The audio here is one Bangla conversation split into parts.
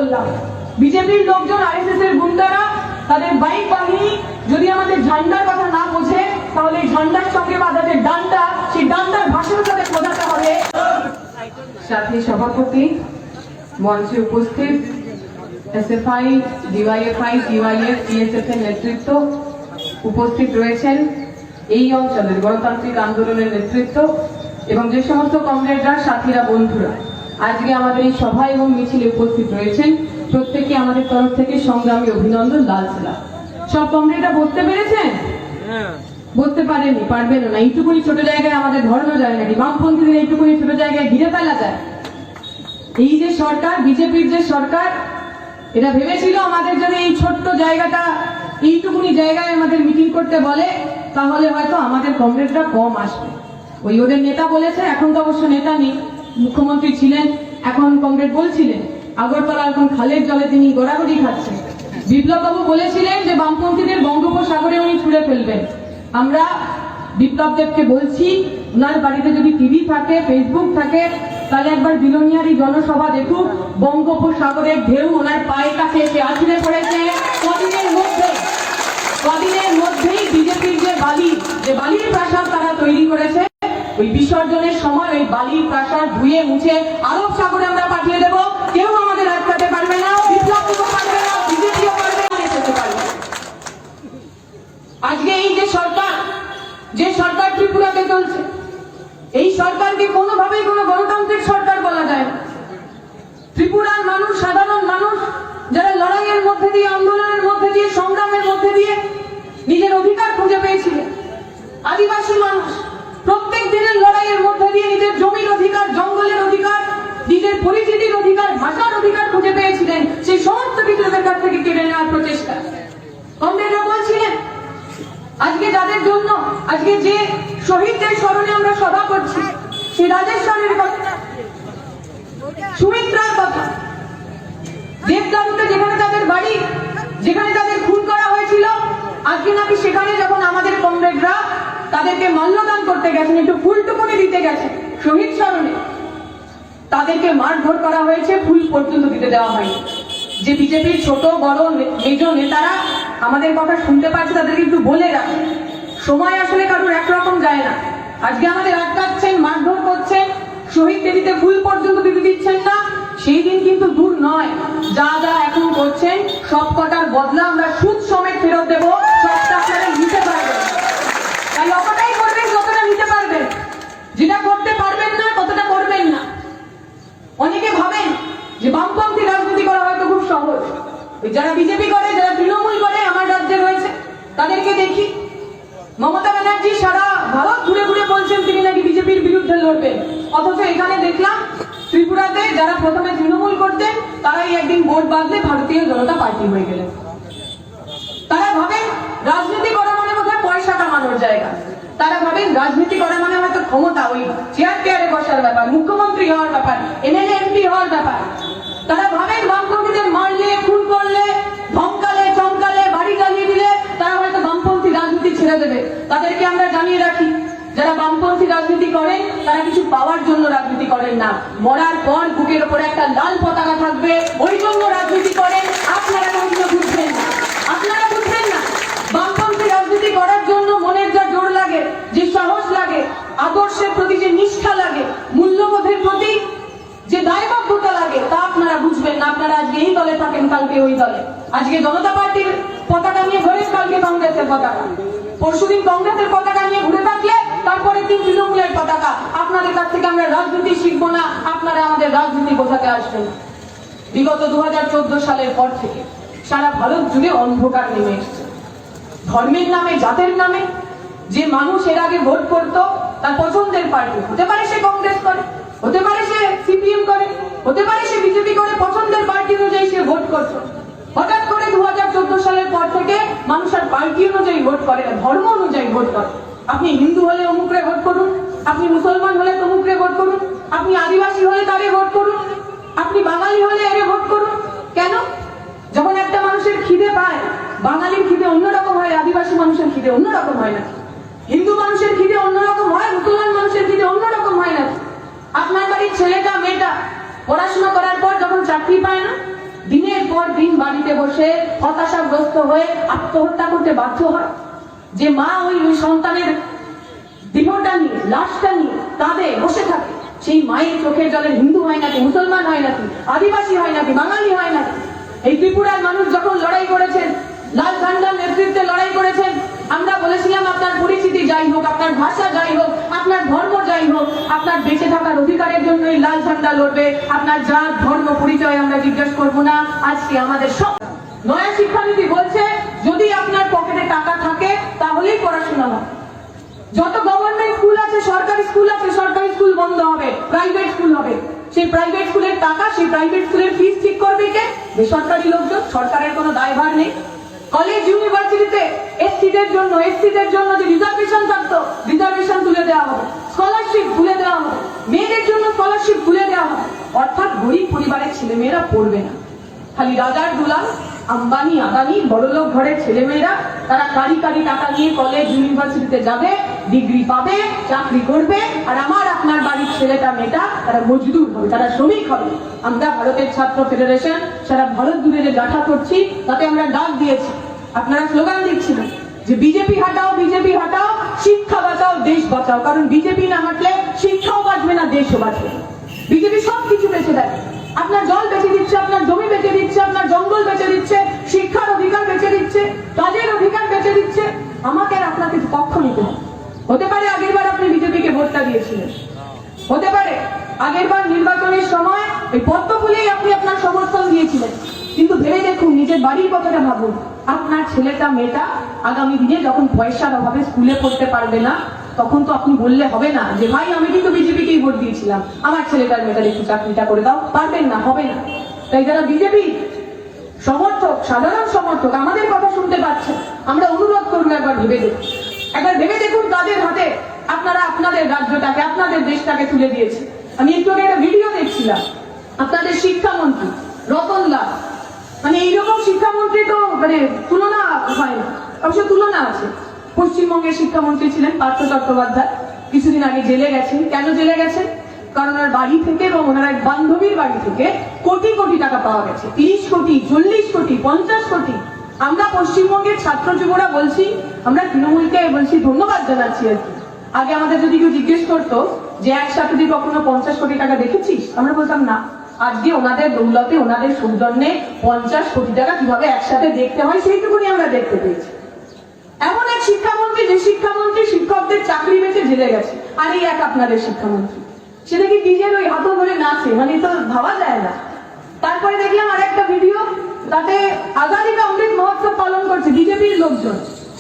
বললাম, বিজেপির লোকজন, আরএসএস এর গুন্ডারা তাদের বাইক বাহিনী যদি আমাদের ঝান্ডার কথা না বোঝে, তাহলে এই ঝান্ডার সঙ্গে বাঁধা যে ডান্ডা, সেই ডান্ডার ভাষার সাথে বোঝাতে হবে। সাথী সভাপতি, মঞ্চে উপস্থিত এসএফআই, ডিওয়াইএফআই, টিওয়াইএফ, টিএসএফ এর নেতৃত্ব উপস্থিত রয়েছেন, এই অঞ্চলের গণতান্ত্রিক আন্দোলনের নেতৃত্ব এবং যে সমস্ত কমরেডরা, সাথীরা, বন্ধুরা আজকে আমাদের এই সভা এবং মিছিলে উপস্থিত রয়েছেন, প্রত্যেকে আমাদের তরফ থেকে সংগ্রামী অভিনন্দন, লাল সালাম। সব কমরেডরা বসতে পেরেছেন? বসতে পারেনি, পারবেন না। এইটুকুনি ছোট জায়গায় আমাদের ধরানো যায় নাকি? বামপন্থীদের এইটুকুনি ছোট জায়গায় ঘিরে ফেলা যায়? এই যে সরকার, বিজেপির যে সরকার, এরা ভেবেছিল আমাদের যদি এই ছোট্ট জায়গাটা, এইটুকুনি জায়গায় আমাদের মিটিং করতে বলে, তাহলে হয়তো আমাদের কমরেডরা কম আসবে। ওই ওদের নেতা বলেছে, এখন তো অবশ্য নেতা নেই, মুখ্যমন্ত্রী ছিলেন, এখন কমরেড বলছিলেন আগরতলা এখন খালের জলে তিনি গড়াগড়ি খাচ্ছেন। বিপ্লব বাবু বলেছিলেন যে বামপন্থীদের বঙ্গোপসাগরে উনি ছুড়ে ফেলবেন। আমরা বিপ্লব দেবকে বলছি, ওনার বাড়িতে যদি টিভি থাকে, ফেসবুক থাকে, তাহলে একবার বিলোনিয়ারি জনসভা দেখুক। বঙ্গোপসাগরের ঢেউ ওনার পায়ের কাছে এসে আছড়ে পড়েছে। কদিনের মধ্যেই বিজেপির যে বালির প্রাসাদ তারা তৈরি করেছে, ওই বিসর্জনের সময় ওই বালির প্রাসাদ ধুয়ে মুছে আরব সাগরে আমরা পাঠিয়ে দেব। কেউ আমাদের আটকাতে পারবে না, বিপ্লব পারবে না, বিজেপিও পারবে না, যেতে পারবে। আজকে এই যে সরকার ত্রিপুরাতে চলছে, এই সরকারকে কোনোভাবেই কোনো গণতান্ত্রিক সরকার বলা যায় না। ত্রিপুরার মানুষ, সাধারণ মানুষ, যারা লড়াইয়ের মধ্যে দিয়ে, আন্দোলনের মধ্যে দিয়ে, সংগ্রামের মধ্যে দিয়ে নিজের অধিকার খুঁজে পেয়েছিলেন, আদিবাসী মানুষ প্রত্যেক দিনের লড়াইয়ের মধ্যে দিয়ে নিজের জমির অধিকার, জঙ্গলের অধিকার, নিজের পরিচিতির অধিকার, ভাষার অধিকার খুঁজে পেয়েছিলেন, সেই সমস্ত কিছু তাদের কাছ থেকে কেড়ে নেওয়ার প্রচেষ্টা। কমরেডরা বলছিলেন, আজকে যাদের জন্য, আজকে যে শহীদদের স্মরণে আমরা সভা করছি, সে রাজেশ্বরের কথা, সুমিত্রার কথা, দেবদারুতে যেখানে তাদের বাড়ি, যেখানে তাদের খুন করা হয়েছিল, আজকে নাকি সেখানে যখন আমাদের কমরেডরা তাদেরকে মাল্যদান করতে গেছেন, একটু ফুলটুকুনি দিতে গেছেন শহীদ স্মরণে, তাদেরকে মারধর করা হয়েছে, ফুল পর্যন্ত দিতে দেওয়া হয়নি। যে বিজেপির ছোট বড় মেজ নেতারা আমাদের কথা শুনতে পাচ্ছে, তাদেরকে একটু বলে রাখে, সময় আসলে কারোর একরকম যায় না। আজকে আমাদের আটকাচ্ছেন, মারধর করছেন, শহীদ বেদিতে ফুল পর্যন্ত দিতে দিচ্ছেন না, সেই দিন কিন্তু দূর নয়। যা যা এখন করছেন সব কটার বদলা আমরা সুদ সমেত ফেরত দেবো, সবটা আপনারা নিতে পারবেন। তাই অতটাই করবেন যতটা নিতে পারবেন, যেটা করতে পারবেন না ততটা করবেন না। অনেকে ভাবেন যে বামপন্থী রাজনীতি করা হয়তো খুব সহজ। যারা বিজেপি করে, যারা তৃণমূল করে আমার রাজ্যে রয়েছে, তাদেরকে দেখি মমতা ব্যানার্জি সারা ভারত ঘুরে ঘুরে বলছেন তিনি নাকি বিজেপির বিরুদ্ধে লড়বেন, অথচ এখানে দেখলাম ত্রিপুরাতে যারা প্রথমে তৃণমূল করতেন, তারাই একদিন ভোট বাঁধলে ভারতীয় জনতা পার্টি হয়ে গেলেন। তারা ভাবেন রাজনীতি করা মানে বোধহয় পয়সা কামানোর জায়গা, তারা ভাবেন রাজনীতি করা মানে হয়তো ক্ষমতা, ওই চেয়ারে বসার ব্যাপার, মুখ্যমন্ত্রী হওয়ার ব্যাপার, এমএলএ এমপি হওয়ার ব্যাপার। তারা ভাবেন বামপন্থীদের মারলে, খুন করলে, ধমকালে, চমকালে, বাড়ি জ্বালিয়ে দিলে তারা হয়তো বামপন্থী রাজনীতি ছেড়ে দেবে। তাদেরকে আমরা জানিয়ে রাখি, যারা বামপন্থী রাজনীতি করেন তারা কিছু পাওয়ার জন্য রাজনীতি করেন না, মরার পর বুকের উপরে একটা লাল পতাকা থাকবে, ওই জন্য রাজনীতি করেন। আপনারা কোনদিনও বুঝবেন না, আপনারা বুঝবেন না। বামপন্থী রাজনীতি করার জন্য মনের যা জোর লাগে, যে সাহস লাগে, আদর্শের প্রতি যে নিষ্ঠা লাগে, মূল্যবোধের প্রতি যে দায়বদ্ধতা লাগে, তা আপনারা বুঝবেন না। আপনারা আজকে এই দলে থাকেন, কালকে ওই দলে। আজকে জনতা পার্টির পতাকা নিয়ে ঘোরেন, কালকে কংগ্রেসের পতাকা, পরশুদিন কংগ্রেসের পতাকা নিয়ে ঘুরে থাকলে তারপরে দিন তৃণমূলের পতাকা। আপনাদের কাছ থেকে আমরা রাজনীতি শিখবো না, আপনারা আমাদের রাজনীতি বোঝাতে আসবেন। বিগত 2014 সালের পর থেকে সারা ভারত জুড়ে অন্ধকার নেমে এসছে। ধর্মের নামে, জাতের নামে যে মানুষ এর আগে ভোট করতো, তার পছন্দের পার্টি, হতে পারে সে কংগ্রেস করে, হতে পারে সে সিপিএম করে, হতে পারে সে বিজেপি করে, পছন্দের পার্টি অনুযায়ী সে ভোট করতো। হঠাৎ করে 2014 সালের পর থেকে মানুষ আর পার্টি অনুযায়ী ভোট করে না, ধর্ম অনুযায়ী ভোট করে। আপনি হিন্দু হলে অমুকরে ভোট করুন, আপনি মুসলমান হলে তমুকরে ভোট করুন, আপনি আদিবাসী হলে তারে ভোট করুন, আপনি বাঙালি হলে এরে ভোট করুন। কেন? যখন একটা মানুষের খিদে পায়, বাঙালির খিদে অন্যরকম হয়, আদিবাসী মানুষের খিদে অন্যরকম হয় না, হিন্দু মানুষের খিদে অন্যরকম হয়, মুসলমান মানুষের খিদে অন্যরকম হয় না। আপনার বাড়ির ছেলেটা মেয়েটা পড়াশোনা করার পর যখন চাকরি পায় না, দিনে দিন বাড়িতে বসে হতাশাগ্রস্ত হয়ে আত্মহত্যা করতে বাধ্য হয়? যে মা ওই সন্তানের দেহটা নিয়ে, লাশটা নিয়ে কাঁদে বসে থাকে, সেই মায়ের চোখের জলে হিন্দু হয় নাকি, মুসলমান হয় নাকি, আদিবাসী হয় নাকি, বাঙালি হয় নাকি? এই ত্রিপুরার মানুষ যখন লড়াই করেছেন, লাল ঝান্ডার নেতৃত্বে লড়াই করেছেন, আমরা বলেছিলাম আপনার পরিচিতি যাই হোক, আপনার ভাষা যাই হোক, আপনার ধর্ম যাই হোক, আপনার বেঁচে থাকার অধিকারের জন্য এই লাল ঝান্ডা লড়বে। আপনার জাত ধর্ম পরিচয় আমরা জিজ্ঞেস করবো না। আজকে আমাদের সব নয়া শিক্ষানীতি বলছে যদি আপনার পকেটে টাকা থাকে তাহলেই পড়াশোনা হয়। যত গভর্নমেন্ট স্কুল আছে, সরকারি স্কুল আছে, সরকারি স্কুল বন্ধ হবে, প্রাইভেট স্কুল হবে। সেই প্রাইভেট স্কুলের টাকা, সেই প্রাইভেট স্কুলের ফিস ঠিক করবে কে? বেসরকারি লোকজন। সরকারের কোনো দায়ভার নেই। কলেজ ইউনিভার্সিটিতে এসসিদের জন্য যে রিজার্ভেশন থাকতো, রিজার্ভেশন তুলে দেওয়া হবে, স্কলারশিপ তুলে দেওয়া হবে, মেয়েদের জন্য স্কলারশিপ তুলে দেওয়া হবে। অর্থাৎ গরিব পরিবারের ছেলে মেয়েরা পড়বে না। খালি রাজার দুলাল, আম্বানি আদানি বড়লোক ঘরের ছেলেমেয়েরা তারা কারি কারি টাকা নিয়ে কলেজ ইউনিভার্সিটিতে যাবে, ডিগ্রি পাবে, চাকরি করবে, আর আমার আপনার বাড়ির ছেলেটা মেয়েটা তারা মজদুর হবে, তারা শ্রমিক হবে। আমরা ভারতের ছাত্র ফেডারেশন সারা ভারত জুড়ে যে গাথা করছি তাতে আমরা ডাক দিয়েছি, আপনারা স্লোগান দিচ্ছিলেন যে বিজেপি হাটাও, বিজেপি হাটাও, শিক্ষা বাঁচাও, দেশ বাঁচাও। কারণ বিজেপি না হাঁটলে শিক্ষাও বাঁচবে না, দেশও বাঁচবে না। বিজেপি সবকিছু বেঁচে দেয়, আপনার জল বেঁচে দিচ্ছে, আপনার জমি বেঁচে দিচ্ছে, আপনার জঙ্গল বেঁচে দিচ্ছে, শিক্ষার অধিকার বেঁচে দিচ্ছে, কাজের অধিকার বেঁচে দিচ্ছে। আমাকে আর আপনাকে পক্ষ নিতে হবে। হতে পারে আগের বার আপনি বিজেপিকে ভোটটা দিয়েছিলেন, হতে পারে আগের বার নির্বাচনের সময় এই পদ্ম ফুলেই আপনি আপনার সমর্থন দিয়েছিলেন, কিন্তু ভেবে দেখুন, নিজের বাড়ির কথাটা ভাবুন। আপনার ছেলেটা মেয়েটা আগামী দিনে যখন পয়সার অভাবে স্কুলে পড়তে পারবে না, তখন তো আপনি বললে হবে না যে ভাই আমি কিন্তু বিজেপিকেই ভোট দিয়েছিলাম, আমার ছেলেটার মেয়েটার একটু চাকরিটা করে দাও। পারবেন না, হবে না। তাই যারা বিজেপি সমর্থক, সাধারণ সমর্থক আমাদের কথা শুনতে পাচ্ছেন, আমরা অনুরোধ করবো একবার ভেবে দেখুন, একবার ভেবে দেখুন তাদের হাতে আপনারা আপনাদের রাজ্যটাকে, আপনাদের দেশটাকে তুলে দিয়েছে। আমি একটু আগে একটা ভিডিও দেখছিলাম, আপনাদের শিক্ষামন্ত্রী রতনলাল, মানে এইরকম শিক্ষামন্ত্রী তো মানে তুলনা হয় না। অবশ্য তুলনা আছে। পশ্চিমবঙ্গের শিক্ষামন্ত্রী ছিলেন পার্থ চট্টোপাধ্যায়, কিছুদিন আগে জেলে গেছেন। কেন জেলে গেছেন? কারণ ওনার বাড়ি থেকে এবং ওনার এক বান্ধবীর বাড়ি থেকে কোটি কোটি টাকা পাওয়া গেছে। 30 কোটি, 40 কোটি, 50 কোটি। আমরা পশ্চিমবঙ্গের ছাত্র যুবরা বলছি, আমরা তৃণমূলকে বলছি ধন্যবাদ জানাচ্ছি আর কি। আগে আমাদের যদি কেউ জিজ্ঞেস করতো যে একসাথে তুই কখনো 50 কোটি টাকা দেখেছিস, আমরা বলতাম না। আজকে ওনাদের দৌলতে, ওনাদের সৌজন্যে 50 কোটি টাকা কিভাবে একসাথে দেখতে হয় সেইটুকুনি আমরা দেখতে পেয়েছি। এমন এক শিক্ষামন্ত্রী, যে শিক্ষামন্ত্রী শিক্ষকদের চাকরি বেঁচে জেলে গেছে, আর এই এক আপনাদের শিক্ষামন্ত্রী, সেটা কি নিজের ওই হাতও ধরে নাচে, মানে তো ভাবা যায় না। তারপরে দেখলাম আরেকটা ভিডিও, তাতে আজাদিকা অমৃত মহোৎসব পালন করছে বিজেপির লোকজন,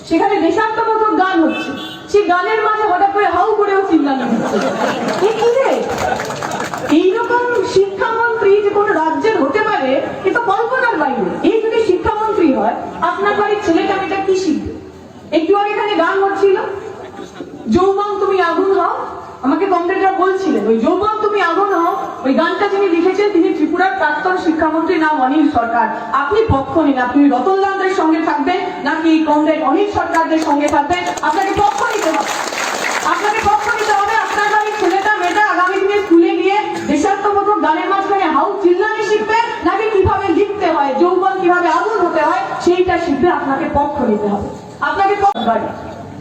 সেখানে দেশাত্মবোধক গান হচ্ছে, সেই গানের মাঝে হঠাৎ করে হাউ করেও চিল্লানো হচ্ছে। এইরকম শিক্ষামন্ত্রী যে কোনো রাজ্যের হতে পারে এ তো কল্পনার বাইরে। এই যদি শিক্ষামন্ত্রী হয়, আপনার বাড়ির ছেলেটা মেয়েটা কি শিখবে? একটু আগে এখানে গান হচ্ছিল, যৌবন তুমি আগুন হও। আমাকে কমরেডরা বলছিলেন ওই যৌবন তুমি আগুন হও, ওই গানটা যিনি লিখেছেন তিনি ত্রিপুরার প্রাক্তন শিক্ষামন্ত্রী নাম অনিল সরকার। আপনি পক্ষ নিন, আপনি রতনলালদের সঙ্গে থাকবেন নাকি কমরেড অনিল সরকারদের সঙ্গে থাকবেন? আপনাকে পক্ষ নিতে হবে, আপনাকে পক্ষ নিতে হবে। আপনার বাড়ির ছেলেটা মেয়েটা আগামী দিনে স্কুলে গিয়ে দেশাত্মবোধক গানের মাঝখানে হাউ চিল্লানি শিখবে, নাকি কিভাবে লিখতে হয়, যৌবন কিভাবে আগুন হতে হয় সেইটা শিখবে? আপনাকে পক্ষ নিতে হবে, আপনাকে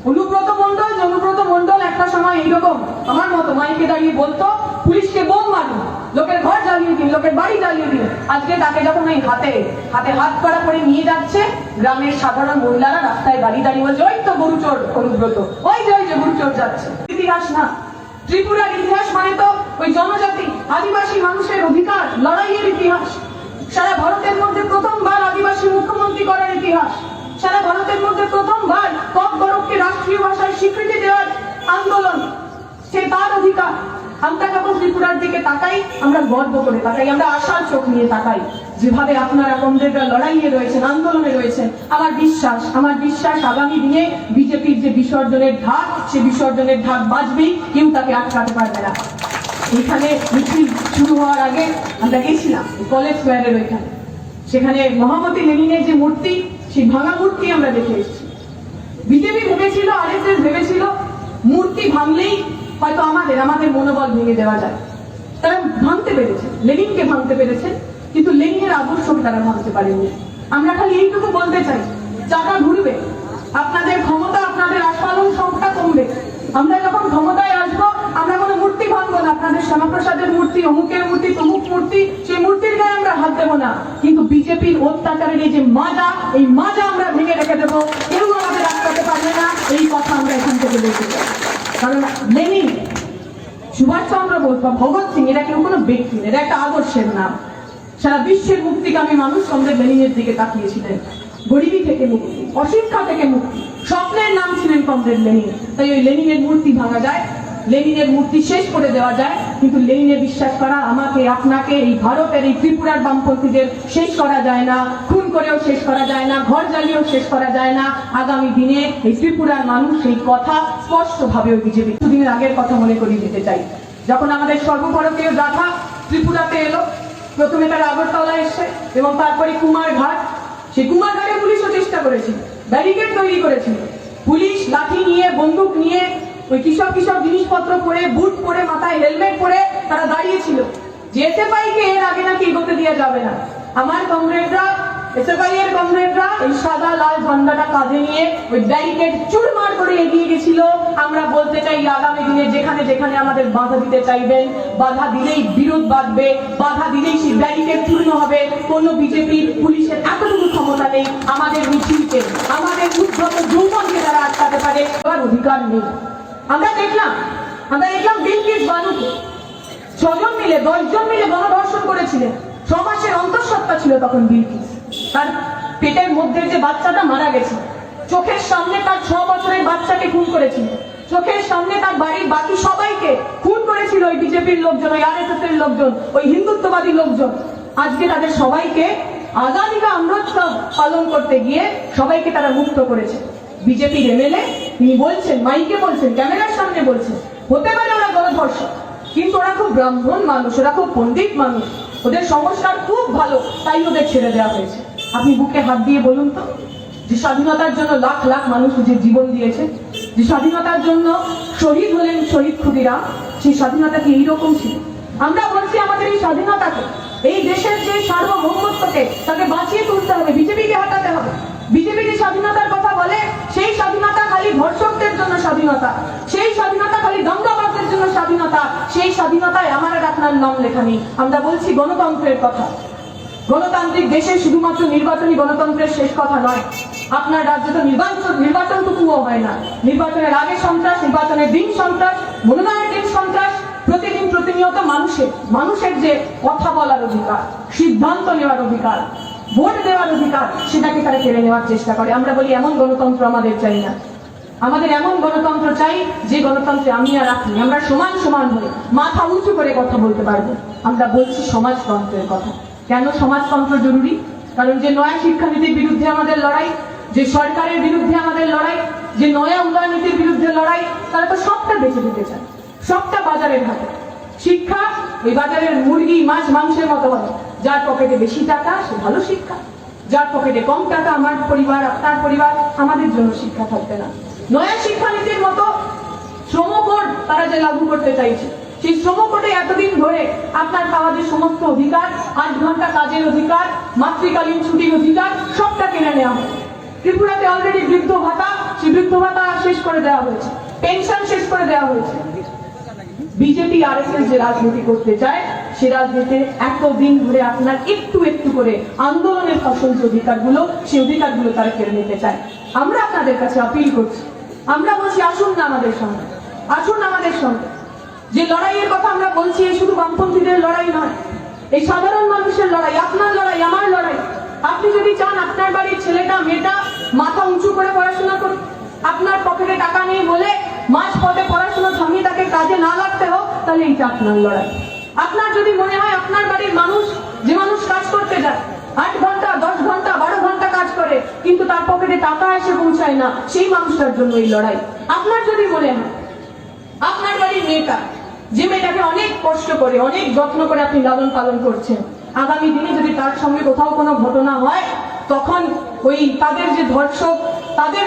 অনুব্রত মন্ডল একটা সময় এইরকম আমার মতো মাইকে দাঁড়িয়ে বলতো পুলিশকে বোম মারুন, লোকের ঘর জ্বালিয়ে দিন, লোকের বাড়ি জ্বালিয়ে দিন। আজকে তাকে যখন ওই হাতে হাত করা করে নিয়ে যাচ্ছে, গ্রামের সাধারণ মহিলারা রাস্তায় দাঁড়িয়ে দাঁড়িয়ে বলছে ওই তো গরুচোর অনুব্রত, ওই যে গরুচোর যাচ্ছে। ইতিহাস না, ত্রিপুরার ইতিহাস মানে তো ওই জনজাতি আদিবাসী মানুষের অধিকার লড়াইয়ের ইতিহাস। সারা ভারতের মধ্যে প্রথমবার আদিবাসী মুখ্যমন্ত্রী করার ইতিহাস। সারা ভারতের মধ্যে প্রথমবার কক গরবকে রাষ্ট্রীয় ভাষায় স্বীকৃতি দেওয়ার আন্দোলন, সে তার অধিকার। আমরা যখন ত্রিপুরার দিকে তাকাই, আমরা গর্ব করে তাকাই, আমরা আশার চোখ নিয়ে তাকাই। যেভাবে আপনারা কমরেডরা লড়াইয়ে রয়েছেন, আন্দোলনে রয়েছেন, আমার বিশ্বাস আগামী দিনে বিজেপির যে বিসর্জনের ঢাক, সে বিসর্জনের ঢাক বাজবেই, কেউ তাকে আটকাতে পারবে না। এখানে মিছিল শুরু হওয়ার আগে আমরা গেছিলাম কলেজ স্কোয়ারের ওইখানে, সেখানে মহামতি লেনিনের যে মূর্তি, সেই ভাঙা মূর্তি আমরা দেখে এসেছি। বিজেপি ভেবেছিল, আরএসএস ভেবেছিল মূর্তি ভাঙলেই হয়তো আমাদের মনোবল ভেঙে দেওয়া যায়। তারা ভাঙতে পেরেছে, লেনিনকে ভাঙতে পেরেছে, কিন্তু লেনিনের আদর্শকে তারা ভাবতে পারেনি। আমরা খালি এইটুকু বলতে চাই, চাকা ঘুরবে, আপনাদের ক্ষমতা, আপনাদের আস্ফালন সংখ্যা কমবে। আমরা যখন ক্ষমতায় আসবো, আমরা কোনো মূর্তি ভাঙবো না, আপনাদের শ্যামাপ্রসাদের মূর্তি, অমুকের মূর্তি, তমুক মূর্তি, সেই মূর্তির গায়ে আমরা হাত দেবো না। কিন্তু বিজেপির অত্যাচারের এই যে মাজা, এই মাজা আমরা ভেঙে রেখে দেবো, কেউ আমাদের আটকাতে পারবে না, এই কথা আমরা এখান থেকে বলতে চাই। কারণ লেনিন, সুভাষচন্দ্র বোস বা ভগৎ সিং এরা কেউ কোনো ব্যক্তি, এটা একটা আদর্শের নাম। সারা বিশ্বের মুক্তিকামী মানুষ কমরেড লেনিনের দিকে তাকিয়েছিলেন। গরিবী থেকে মুক্তি, অশিক্ষা থেকে মুক্তি, স্বপ্নের নাম ছিলেন কমরেড লেনিন। তাই ওই লেনিনের মূর্তি ভাঙা যায়, লেনিনের মূর্তি শেষ করে দেওয়া যায়, কিন্তু লেনিনের বিশ্বাস করা আমাকে, আপনাকে, এই ভারতের এই ত্রিপুরার বামপন্থীদের শেষ করা যায় না, খুন করেও শেষ করা যায় না, ঘর জ্বালিয়েও শেষ করা যায় না। আগামী দিনে এই ত্রিপুরার মানুষ সেই কথা স্পষ্টভাবে বিজেপি দুদিনের আগের কথা মনে করিয়ে দিতে চাই। যখন আমাদের সর্বভারতীয় জাথা ত্রিপুরাতে এলো, প্রথমে তারা আগরতলা এসছে এবং তারপরে কুমারঘাট, সেই কুমারঘাটে পুলিশও চেষ্টা করেছিল, ব্যারিকেড তৈরি করেছিল। পুলিশ লাঠি নিয়ে, বন্দুক নিয়ে, ওই কিসব কিসব জিনিসপত্র পরে, বুট পরে, মাথায় হেলমেট পরে তারা দাঁড়িয়েছিল। যে এসএফআইকে এর আগে নাকি এগোতে দেওয়া যাবে না। আমার কমরেডরা, এসএফআই এর কমরেডরা এই সাদা লাল ঝান্ডাটা কাঁধে নিয়ে ওই ব্যারিকেড চুরমার করে এগিয়ে গেছিল। আমরা বলতে চাই, আগামী দিনে যেখানে যেখানে আমাদের বাধা দিতে চাইবেন, বাধা দিলেই বিরোধ বাড়বে, বাধা দিলেই সেই ব্যারিকেড চূর্ণ হবে। কোনো বিজেপির পুলিশের এতটুকু ক্ষমতা নেই আমাদের মিছিলকে, আমাদের উদ্ভূত যৌবনকে তারা আটকাতে পারে, তার অধিকার নেই। আমরা দেখলাম বিলকিস বানুকে 6 জন মিলে, 10 জন মিলে গণধর্ষণ করেছিলেন। 6 মাসের অন্তঃসত্ত্বা ছিল তখন বিলকিস। তার পেটের মধ্যে যে বাচ্চাটা মারা গেছে, চোখের সামনে তার 6 বছরের বাচ্চাকে খুন করেছিল, চোখের সামনে তার বাড়ির বাকি সবাইকে খুন করেছিল ওই বিজেপির লোকজন, ওই আরএসএস এর লোকজন, ওই হিন্দুত্ববাদী লোকজন। আজকে তাদের সবাইকে আজাদিকা অমৃতসর পালন করতে গিয়ে সবাইকে তারা মুক্ত করেছে। বিজেপির এমএলএ তিনি বলছেন, মাইকে বলছেন, ক্যামেরার সামনে বলছেন, হতে পারে ওরা গণধর্ষক, কিন্তু ওরা খুব ব্রাহ্মণ মানুষ, ওরা খুব পণ্ডিত মানুষ, ওদের সংস্কার খুব ভালো, তাই ওদের ছেড়ে দেওয়া হয়েছে। আপনি বুকে হাত দিয়ে বলুন তো, যে স্বাধীনতার জন্য লাখ লাখ মানুষ যে জীবন দিয়েছে, যে স্বাধীনতার জন্য শহীদ হলেন শহীদ ক্ষুদিরাম, সেই স্বাধীনতা কি এইরকম ছিল? আমরা বলছি আমাদের এই স্বাধীনতাকে, এই দেশের যে সার্বভৌমত্বকে, তাকে বাঁচিয়ে তুলতে হবে, বিজেপিকে হটাতে হবে। বিজেপি যে স্বাধীনতার কথা বলে, সেই স্বাধীনতা খালি ধর্ষকদের জন্য স্বাধীনতা, সেই স্বাধীনতা খালি দঙ্গাবাজদের জন্য স্বাধীনতা, সেই স্বাধীনতায় আমার আর আপনার নাম লেখা নেই। আমরা বলছি গণতন্ত্রের কথা। গণতান্ত্রিক দেশে শুধুমাত্র নির্বাচনী গণতন্ত্রের শেষ কথা নয়। আপনার রাজ্যে তো নির্বাচনটুকুও হয় না। নির্বাচনের আগে সন্ত্রাস, নির্বাচনের দিন সন্ত্রাস, মনোনয়নের দিন সন্ত্রাস, প্রতিদিন প্রতিনিয়ত মানুষের যে কথা বলার অধিকার, সিদ্ধান্ত নেওয়ার অধিকার, ভোট দেওয়ার অধিকার, সেটাকে তারা কেড়ে নেওয়ার চেষ্টা করে। আমরা বলি এমন গণতন্ত্র আমাদের চাই না। আমাদের এমন গণতন্ত্র চাই যে গণতন্ত্রে আমি আর আপনি, আমরা সমান সমান হয়ে মাথা উঁচু করে কথা বলতে পারবো। আমরা বলছি সমাজতন্ত্রের কথা। কেন সমাজতন্ত্র জরুরি? কারণ যে নয়া শিক্ষানীতির বিরুদ্ধে আমাদের লড়াই, যে সরকারের বিরুদ্ধে আমাদের লড়াই, যে নয়া উন্নয়ন নীতির বিরুদ্ধে লড়াই, তারা তো সবটা বেঁচে দিতে চায়, সবটা বাজারের হাতে। শিক্ষা ওই বাজারের মুরগি, মাছ, মাংসের মতো হবে। যার পকেটে বেশি টাকা সে ভালো শিক্ষা, যার পকেটে কম টাকা, আমার পরিবার, আপনার পরিবার, আমাদের জন্য শিক্ষা থাকবে না। নয়া শিক্ষানীতির মতো শ্রম কোড তারা যে লাগু করতে চাইছে, সেই শ্রম কোডে এতদিন ধরে আপনার কাজের সমস্ত অধিকার, 8 ঘন্টা কাজের অধিকার, মাতৃকালীন ছুটির অধিকার, সবটা কেড়ে নেওয়া হয়। ত্রিপুরাতে অলরেডি বৃদ্ধ ভাতা, সেই বৃদ্ধ ভাতা শেষ করে দেওয়া হয়েছে, পেনশন শেষ করে দেওয়া হয়েছে। বিজেপি আরএসএস যে রাজনীতি করতে চায়, সে রাজনীতিতে এতদিন ধরে আপনার একটু একটু করে আন্দোলনের ফসল যে অধিকারগুলো, সেই অধিকারগুলো তারা কেড়ে নিতে চায়। আমরা আপনাদের কাছে আপিল করছি, আমরা বলছি আসুন না আমাদের সঙ্গে, আসুন আমাদের সঙ্গে। যে লড়াইয়ের কথা আমরা বলছি, এই শুধু বামপন্থীদের লড়াই নয়, এই সাধারণ মানুষের লড়াই, আপনার লড়াই, আমার লড়াই। আপনি যদি চান আপনার বাড়ির ছেলেটা মেয়েটা মাথা উঁচু করে পড়াশোনা করুন, আপনার পকেটে টাকা নেই বলে মাঝ পথে পড়াশোনা থামিয়ে তাকে কাজে না লাগতে হোক, তাহলে এইটা আপনার লড়াই। আপনার যদি মনে হয় আপনার বাড়ির মানুষ, যে মানুষ কাজ করতে যায় 8 ঘন্টা, 10 ঘন্টা, 12 ঘন্টা কাজ করে, কিন্তু তার পকেটে টাকা এসে পৌঁছায় না, সেই মানুষটার জন্য এই লড়াই। আপনার যদি মনে হয় আপনার বাড়ির মেয়েটা, যে মেয়েটাকে অনেক কষ্ট করে, অনেক যত্ন করে আপনি লালন পালন করছেন, আগামী দিনে যদি তার সঙ্গে কোথাও কোনো ঘটনা হয়, তখন ওই তাদের যে ধর্ষক, তাদের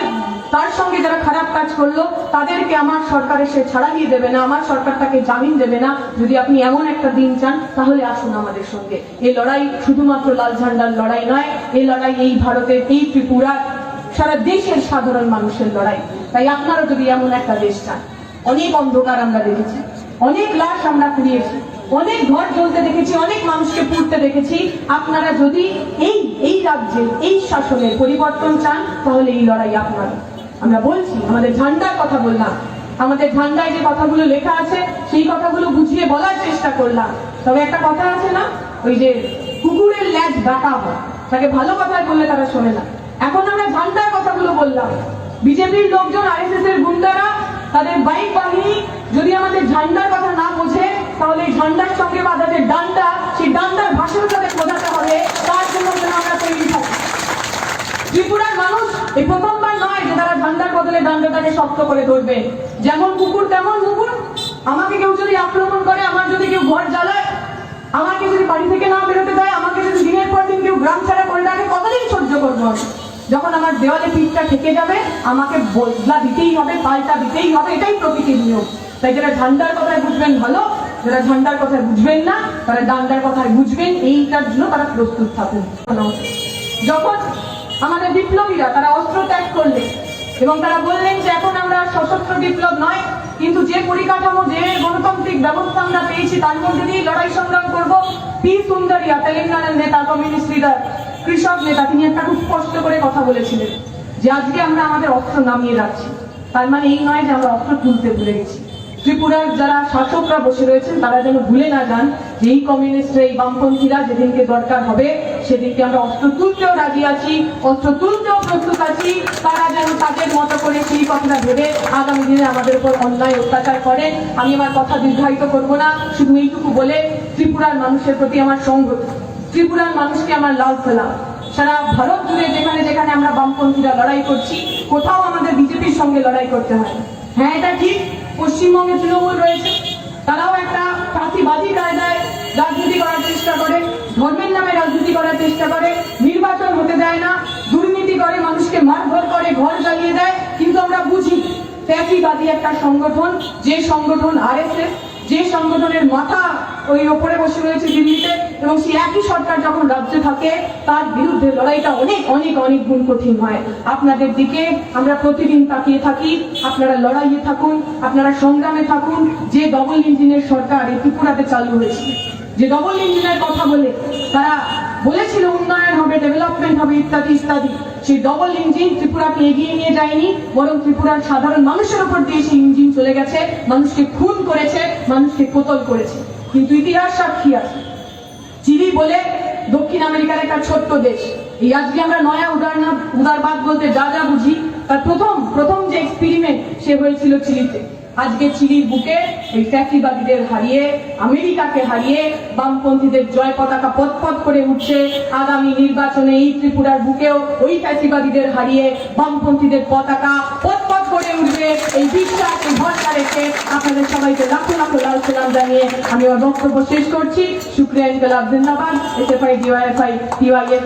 তার সঙ্গে যারা খারাপ কাজ করলো তাদেরকে আমার সরকার এসে ছাড়া দিয়ে দেবে না, আমার সরকার তাকে জামিন দেবে না। যদি আপনি এমন একটা দিন চান তাহলে আসুন আমাদের সঙ্গে। এই লড়াই শুধুমাত্র লাল ঝান্ডার লড়াই নয়, এই লড়াই এই ভারতের, এই ত্রিপুরার, সারা দেশের সাধারণ মানুষের লড়াই। তাই আপনারা যদি এমন একটা দেশ চান, অনেক অন্ধকার আমরা দেখেছি, অনেক লাশ আমরা কুড়িয়েছি, অনেক ঘর জ্বলতে দেখেছি, অনেক মানুষকে পুড়তে দেখেছি। আপনারা যদি এই রাজ্যে এই শাসনের পরিবর্তন চান তাহলে এই লড়াই আপনারা। আমরা বলছি, আমাদের ঝান্ডার কথা বললাম, আমাদের ঝান্ডায় যে কথাগুলো লেখা আছে সেই কথাগুলো বুঝিয়ে বলার চেষ্টা করলাম। তবে একটা কথা আছে না, ওই যে কুকুরের ল্যাজ ডাকা হয়, তাকে ভালো কথায় বললে তারা শোনে না। এখন আমরা ঝান্ডার কথাগুলো বললাম, বিজেপির লোকজন, আরএসএস এর গুন্ডারা, তাদের বাইক বাহিনী যদি আমাদের ঝান্ডার কথা না বোঝে তাহলে এই ঝান্ডার সঙ্গে বাঁধা যে ডান্ডা, সেই ডান্ডার ভাষাও তাদের বোঝাতে হবে। তার জন্য আমরা তৈরি থাকি। ত্রিপুরার মানুষ এই প্রথমবার নয় যে তারা ঝান্ডার বদলে ডান্ডাটাকে শক্ত করে ধরবে। যেমন কুকুর তেমন মুকুর। আমাকে কেউ যদি আক্রমণ করে, আমার যদি কেউ ঘর জ্বালায়, আমাকে যদি বাড়ি থেকে না বেরোতে দেয়, আমাকে যদি দিনের পর দিন কেউ গ্রাম ছাড়া করে রাখে, কতদিন সহ্য করবো? যখন আমার দেওয়ালে পিঠটা ঠেকে যাবে, আমাকে বদলা দিতেই হবে, পাল্টা দিতেই হবে, এটাই প্রকৃতির নিয়ম। তাই যারা ঝান্ডার কথায় বুঝবেন ভালো, যারা ঝান্ডার কথায় বুঝবেন না তারা ডান্ডার কথায় বুঝবেন, এইটার জন্য তারা প্রস্তুত থাকুন। যখন আমাদের বিপ্লবীরা তারা অস্ত্র ত্যাগ করলেন এবং তারা বললেন যে এখন আমরা সশস্ত্র বিপ্লব নয়, কিন্তু যে পরিকাঠামো, যে গণতান্ত্রিক ব্যবস্থা আমরা পেয়েছি তার মধ্যে দিয়ে লড়াই সংগ্রাম করবো। পি সুন্দরিয়া, তেলেঙ্গানার নেতা, কমিউনিস্ট লিডার, কৃষক নেতা, তিনি একটা খুব স্পষ্ট করে কথা বলেছিলেন যে আজকে আমরা আমাদের অস্ত্র নামিয়ে রাখছি, তার মানে এই নয় যে আমরা অস্ত্র তুলতে ভুলে গেছি। ত্রিপুরার যারা শাসকরা বসে রয়েছেন তারা যেন ভুলে না যান যে এই কমিউনিস্টরা, এই বামপন্থীরা যেদিনকে দরকার হবে সেদিনকে আমরা অস্ত্র তুলতেও রাজি আছি, অস্ত্র তুলতেও প্রস্তুত আছি। তারা যেন তাদের মতো করে সেই কথাটা ভেবে আগামী দিনে আমাদের উপর অন্যায় অত্যাচার করে। আমি আমার কথা দীর্ঘায়িত করবো না, শুধু এইটুকু বলে ত্রিপুরার মানুষের প্রতি আমার সংহতি, ত্রিপুরার মানুষকে আমার লাল সালাম। সারা ভারত জুড়ে যেখানে যেখানে আমরা বামপন্থীরা লড়াই করছি, কোথাও আমাদের বিজেপির সঙ্গে লড়াই করতে হয়। হ্যাঁ, এটা ঠিক, পশ্চিমবঙ্গে তৃণমূল রয়েছে, তারাও একটা ফাঁসিবাদী কায়দায় রাজনীতি করার চেষ্টা করে, ধর্মের নামে রাজনীতি করার চেষ্টা করে, নির্বাচন হতে দেয় না, দুর্নীতি করে, মানুষকে মারধর করে, ঘর জ্বালিয়ে দেয়। কিন্তু আমরা বুঝি ফাঁসিবাদী একটা সংগঠন, যে সংগঠন আরএসএস, যে সংগঠনের মাথা ওই ওপরে বসে রয়েছে দিল্লিতে, এবং সেই একই সরকার যখন রাজ্যে থাকে তার বিরুদ্ধে লড়াইটা অনেক অনেক অনেক গুণ কঠিন হয়। আপনাদের দিকে আমরা প্রতিদিন তাকিয়ে থাকি, আপনারা লড়াইয়ে থাকুন, আপনারা সংগ্রামে থাকুন। যে ডবল ইঞ্জিনের সরকার এই ত্রিপুরাতে চালু হয়েছে, যে ডবল ইঞ্জিনের কথা বলে তারা বলেছিল উন্নয়ন হবে, ডেভেলপমেন্ট হবে, ইত্যাদি ইত্যাদি, সেই ডবল ইঞ্জিন ত্রিপুরাকে এগিয়ে নিয়ে যায়নি, বরং ত্রিপুরার সাধারণ মানুষের উপর দিয়ে সেই ইঞ্জিন চলে গেছে, মানুষকে খুন করেছে, মানুষকে কতল করেছে। কিন্তু ইতিহাস সাক্ষী আছে, চিলি বলে দক্ষিণ আমেরিকার একটা ছোট্ট দেশ, এই আজকে আমরা নয়া উদারবাদ বলতে যা যা বুঝি, তার প্রথম যে এক্সপেরিমেন্ট সে হয়েছিল চিলিতে। আজকে চিলির বুকে এই ফ্যাসিবাদীদের হারিয়ে, আমেরিকাকে হারিয়ে বামপন্থীদের জয় পতাকা পথ করে উঠছে। আগামী নির্বাচনে এই ত্রিপুরার বুকেও ওই ফ্যাসিবাদীদের হারিয়ে বামপন্থীদের পতাকা পথ করে উঠবে। এই বিশ্বাস, এই ভরসা রেখে আপনাদের সবাইকে লাখো লাখো লাল সালাম জানিয়ে আমি আমার বক্তব্য শেষ করছি। শুক্রিয়া, ইনকলাব জিন্দাবাদ, এসএফআই, ডিওয়াইএফআই, টিওয়াইএফ।